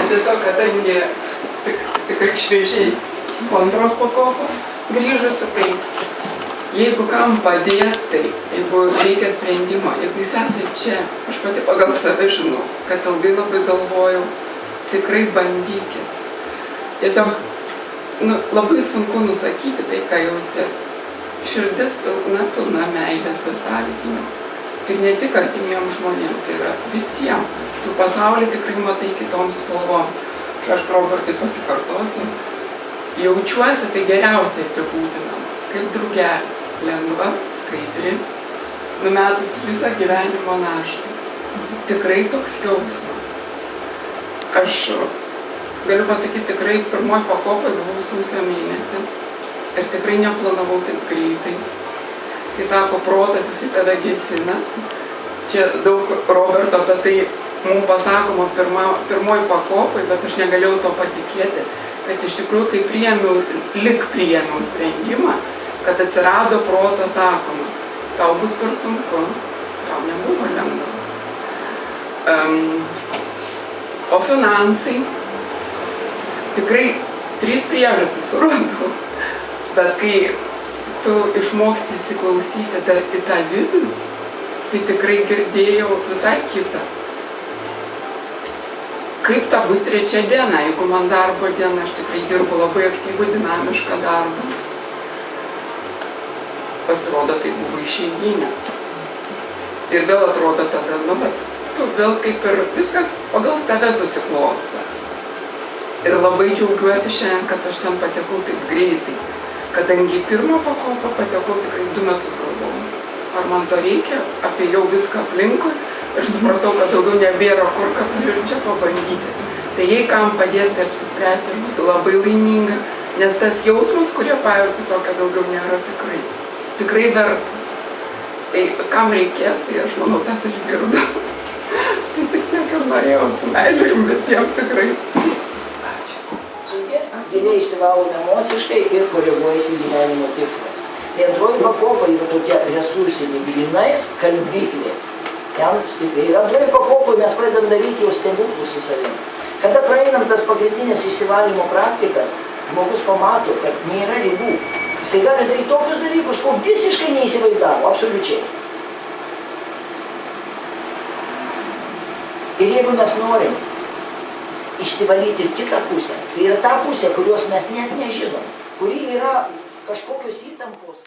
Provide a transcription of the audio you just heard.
tiesiog kadangi tikrai šviežiai po antros pakopos grįžusi, tai jeigu kam padės, tai jeigu reikia sprendimo, jeigu jūs esate čia, aš pati pagal save žinau, kad ilgai labai galvojau, tikrai bandykit. Tiesiog labai sunku nusakyti tai, ką jauti. Širdis pilna meilės besąlyginio. Ir ne tik artimiems žmonėms, tai yra visiems. Tu pasaulį tikrai matai kitom spalvom. Aš Robertai pasikartosiu. Jaučiuosi tai geriausiai apibūdinama. Kaip drugelis. Lengva, skaidri, numetusi visą gyvenimo naštą. Tikrai toks jausmas. Aš galiu pasakyti, tikrai pirmoji pakopa buvau sausio mėnesį. Ir tikrai neplanavau taip greitai. Kai sako, protas jisai tave gesina. Čia daug Roberto apie tai mums pasakoma pirmoji pakopai, bet aš negalėjau to patikėti, kad iš tikrųjų, kai priėmiau sprendimą, kad atsirado proto sakoma, tau bus per sunku, tau nebuvo lengva. O finansai, tikrai 3 priežastis suradau. Bet kai tu išmoksti įsiklausyti dar į tą vidų, tai tikrai girdėjau visai kitą. Kaip ta bus 3 diena, jeigu man darbo diena, aš tikrai dirbu labai aktyvų, dinamišką darbą. Pasirodo, tai buvo išeiginė. Ir vėl atrodo tada, bet tu vėl kaip ir viskas pagal tave susiklosta. Ir labai džiaugiuosi šiandien, kad aš ten patekau taip greitai. Kadangi pirmą pakopą patekau, tikrai 2 metus galvojau. Ar man to reikia, apėjau viską aplinkui ir supratau, kad daugiau nebėra kur, kad turiu čia pabandyti. Tai jei kam padės tai apsispręsti, aš būsiu labai laiminga, nes tas jausmas, kurie pajauti tokio daugiau nėra tikrai verta. Tai kam reikės, tai aš manau, tas išgirdau. Tai tik tiek ir norėjau su meilė jums visiems tikrai. Giliai įsivalome emociškai ir koreguojasi gyvenimo tikslas. Tai antroji pakopa yra tokia resursinė, grynais kalbiklė. Ten stipriai. Ir antroji pakopai mes pradedam daryti jau stebuklus su savimi. Kada praeinam tas pagrindinės išsivalymo praktikas, žmogus pamato, kad nėra ribų. Jisai gali daryti tokius dalykus, ko visiškai neįsivaizdavo, absoliučiai. Ir jeigu mes norim išsivalyti ir kitą pusę. Tai yra ta pusė, kurios mes net nežinom, kuri yra kažkokios įtampos.